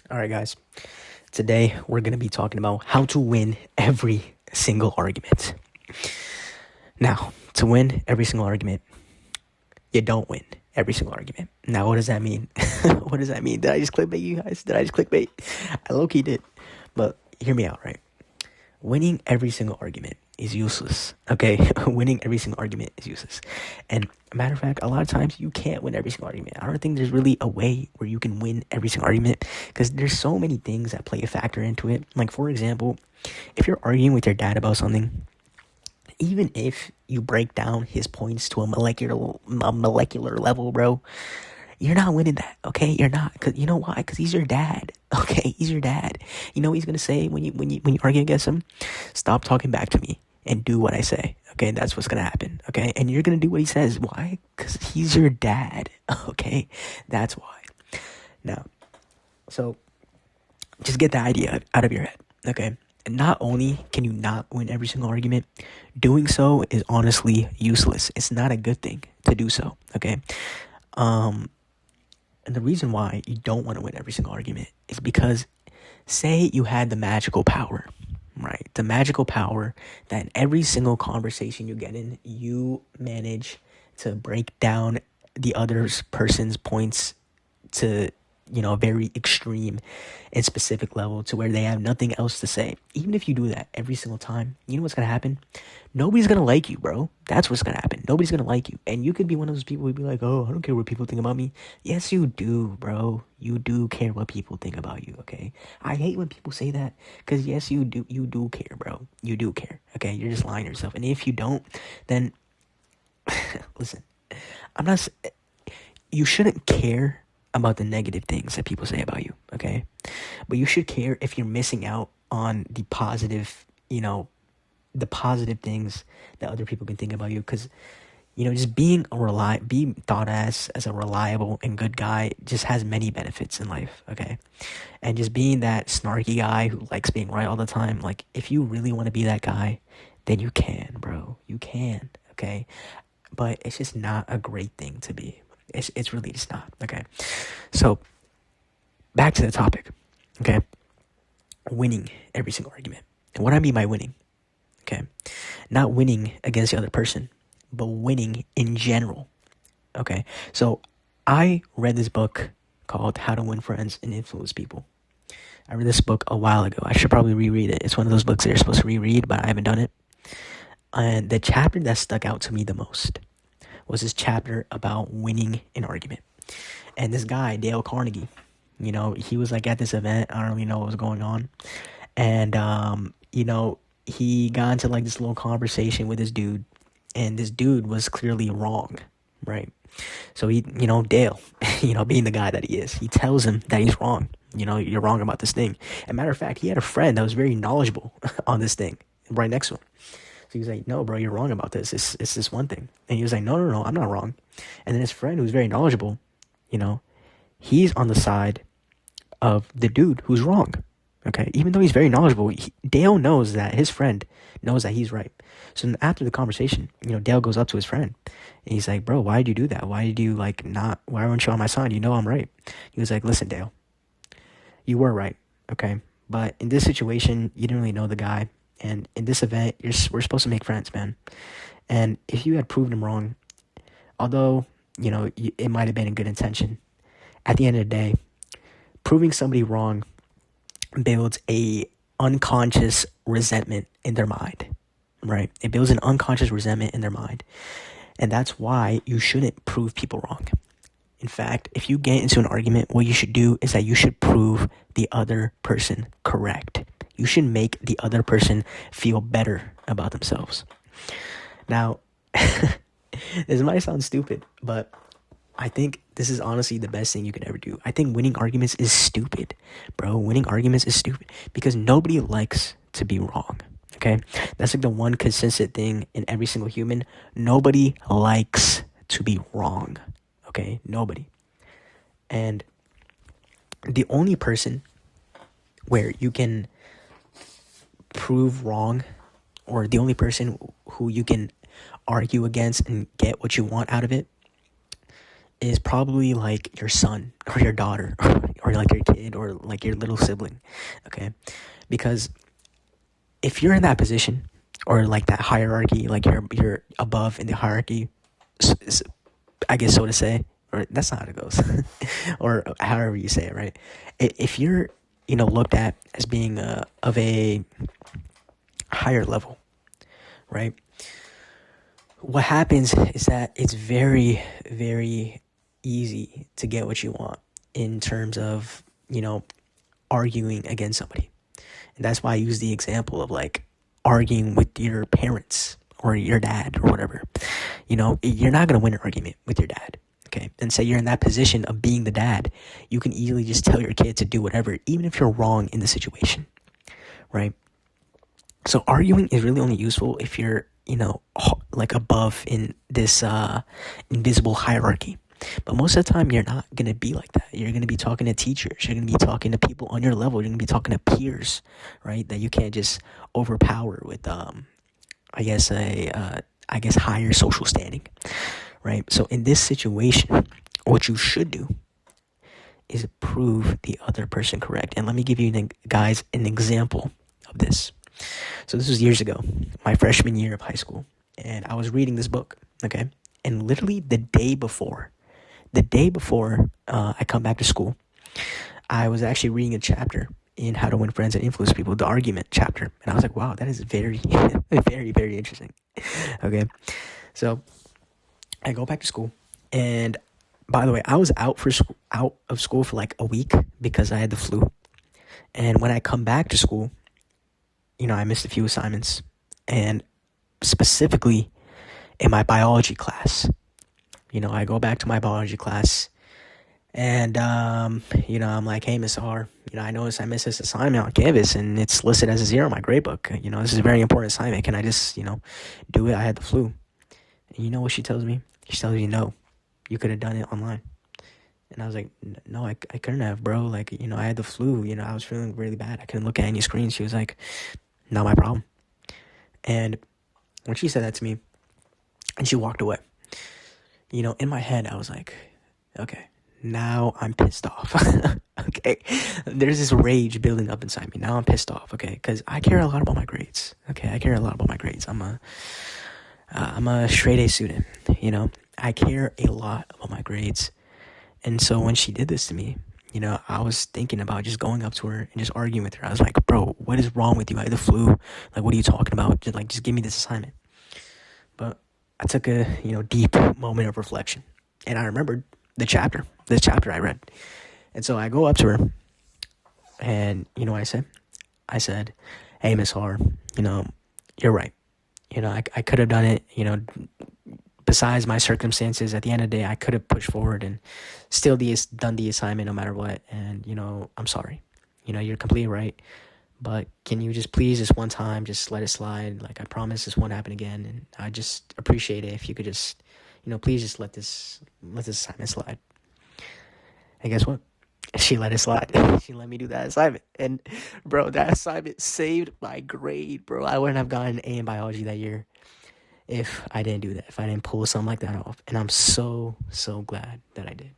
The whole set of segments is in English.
All right, guys. Today we're going to be talking about how to win every single argument. Now, to win every single argument, you don't win every single argument. Now, what does that mean? What does that mean? Did I just clickbait you guys? Did I just clickbait? I low-key did. But hear me out, right? Winning every single argument is useless. Okay? Winning every single argument is useless. And matter of fact, a lot of times you can't win every single argument. I don't think there's really a way where you can win every single argument because there's so many things that play a factor into it. Like, for example, if you're arguing with your dad about something, even if you break down his points to a molecular level, bro, you're not winning that, okay? You're not, cause you know why? Cause he's your dad, okay? He's your dad. You know what he's gonna say when you argue against him? Stop talking back to me and do what I say, okay? That's what's gonna happen, okay? And you're gonna do what he says. Why? Cause he's your dad, okay? That's why. Now, so just get the idea out of your head, okay? And not only can you not win every single argument, doing so is honestly useless. It's not a good thing to do so, okay? And the reason why you don't want to win every single argument is because say you had the magical power, right? The magical power that in every single conversation you get in, you manage to break down the other person's points to, a very extreme and specific level to where they have nothing else to say. Even if you do that every single time, you know what's going to happen? Nobody's going to like you, bro. That's what's going to happen. Nobody's going to like you. And you could be one of those people who'd be like, oh, I don't care what people think about me. Yes, you do, bro. You do care what people think about you, okay? I hate when people say that because, yes, you do. You do care, bro. You do care, okay? You're just lying to yourself. And if you don't, then listen, you shouldn't care about the negative things that people say about you, okay? But you should care if you're missing out on the positive, the positive things that other people can think about you. Because, just being thought as a reliable and good guy just has many benefits in life, okay? And just being that snarky guy who likes being right all the time, like, if you really want to be that guy, then you can, bro. You can, okay? But it's just not a great thing to be. It's really just not, okay? So, back to the topic, okay? Winning every single argument. And what I mean by winning, okay? Not winning against the other person, but winning in general, okay? So, I read this book called How to Win Friends and Influence People. I read this book a while ago. I should probably reread it. It's one of those books that you're supposed to reread, but I haven't done it. And the chapter that stuck out to me the most was this chapter about winning an argument. And this guy, Dale Carnegie, he was like at this event. I don't really know what was going on. And, he got into like this little conversation with this dude. And this dude was clearly wrong, right? So he, Dale, being the guy that he is, he tells him that he's wrong. You're wrong about this thing. As a matter of fact, he had a friend that was very knowledgeable on this thing right next to him. So he was like, no, bro, you're wrong about this. It's this one thing. And he was like, no, I'm not wrong. And then his friend, who's very knowledgeable, he's on the side of the dude who's wrong. Okay? Even though he's very knowledgeable, Dale knows that his friend knows that he's right. So after the conversation, Dale goes up to his friend. And he's like, bro, why did you do that? Why did you, why weren't you on my side? I'm right. He was like, listen, Dale, you were right. Okay? But in this situation, you didn't really know the guy. And in this event, we're supposed to make friends, man. And if you had proved him wrong, although, it might have been in good intention, at the end of the day, proving somebody wrong builds a unconscious resentment in their mind, right? It builds an unconscious resentment in their mind. And that's why you shouldn't prove people wrong. In fact, if you get into an argument, what you should do is that you should prove the other person correct. You should make the other person feel better about themselves. Now, this might sound stupid, but I think this is honestly the best thing you can ever do. I think winning arguments is stupid, bro. Winning arguments is stupid because nobody likes to be wrong, okay? That's like the one consistent thing in every single human. Nobody likes to be wrong, okay? Nobody. And the only person where you can prove wrong, or the only person who you can argue against and get what you want out of it, is probably like your son or your daughter or like your kid or like your little sibling, okay? Because if you're in that position or like that hierarchy, like you're above in the hierarchy, I guess so to say, or that's not how it goes, or however you say it, right? If you're looked at as being of a higher level, right? What happens is that it's very, very easy to get what you want in terms of arguing against somebody. And that's why I use the example of like arguing with your parents or your dad or whatever. You're not going to win an argument with your dad. Okay. And say you're in that position of being the dad. You can easily just tell your kid to do whatever, even if you're wrong in the situation. Right. So arguing is really only useful if you're, like above in this invisible hierarchy. But most of the time, you're not going to be like that. You're going to be talking to teachers. You're going to be talking to people on your level. You're going to be talking to peers, right? That you can't just overpower with, I guess, higher social standing, right? So in this situation, what you should do is prove the other person correct. And let me give you, guys, an example of this. So this was years ago, my freshman year of high school. And I was reading this book, okay? And literally the day before I come back to school, I was actually reading a chapter in How to Win Friends and Influence People, the argument chapter. And I was like, wow, that is very, very, very interesting. Okay. So I go back to school. And by the way, I was out of school for like a week because I had the flu. And when I come back to school, I missed a few assignments. And specifically in my biology class, I go back to my biology class and, I'm like, hey, Miss R, I noticed I missed this assignment on Canvas and it's listed as a 0 in my grade book. This is a very important assignment. Can I just, do it? I had the flu. And you know what she tells me? She tells me, no, you could have done it online. And I was like, no, I couldn't have, bro. Like, I had the flu, I was feeling really bad. I couldn't look at any screens. She was like, not my problem. And when she said that to me and she walked away, in my head, I was like, okay, now I'm pissed off. Okay. There's this rage building up inside me. Now I'm pissed off. Okay. Because I care a lot about my grades. Okay. I care a lot about my grades. I'm a straight A student. I care a lot about my grades. And so when she did this to me, I was thinking about just going up to her and just arguing with her. I was like, bro, what is wrong with you? I had the flu. Like, what are you talking about? Just give me this assignment. But I took a, deep moment of reflection. And I remembered this chapter I read. And so I go up to her and what I said? I said, hey, Miss R, you're right. I could have done it, besides my circumstances. At the end of the day, I could have pushed forward and still done the assignment no matter what. And, I'm sorry. You're completely right. But can you just please this one time, just let it slide? Like, I promise this won't happen again. And I just appreciate it if you could just, please just let this assignment slide. And guess what? She let it slide. She let me do that assignment. And, bro, that assignment saved my grade, bro. I wouldn't have gotten an A in biology that year if I didn't do that, if I didn't pull something like that off. And I'm so, so glad that I did.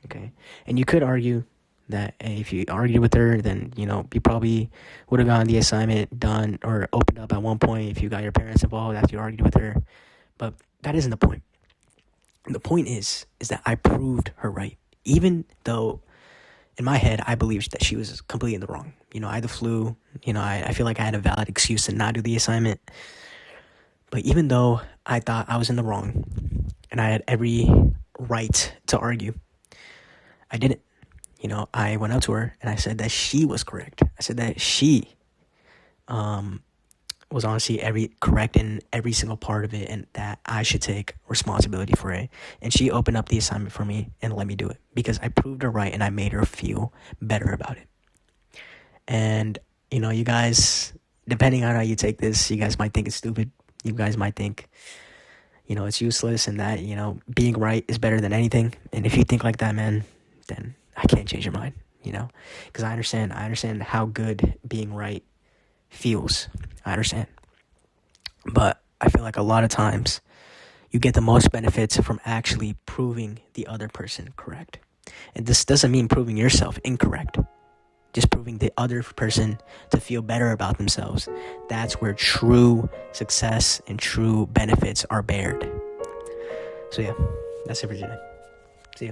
Okay? And you could argue that if you argued with her, then, you probably would have gotten the assignment done or opened up at one point if you got your parents involved after you argued with her. But that isn't the point. The point is that I proved her right. Even though in my head, I believed that she was completely in the wrong. I had the flu. I feel like I had a valid excuse to not do the assignment. But even though I thought I was in the wrong and I had every right to argue, I didn't. I went up to her and I said that she was correct. I said that she was honestly correct in every single part of it and that I should take responsibility for it. And she opened up the assignment for me and let me do it because I proved her right and I made her feel better about it. And, you guys, depending on how you take this, you guys might think it's stupid. You guys might think, it's useless and that, being right is better than anything. And if you think like that, man, then I can't change your mind, because I understand how good being right feels. I understand. But I feel like a lot of times you get the most benefits from actually proving the other person correct. And this doesn't mean proving yourself incorrect. Just proving the other person to feel better about themselves. That's where true success and true benefits are bared. So yeah, that's it for today. See ya.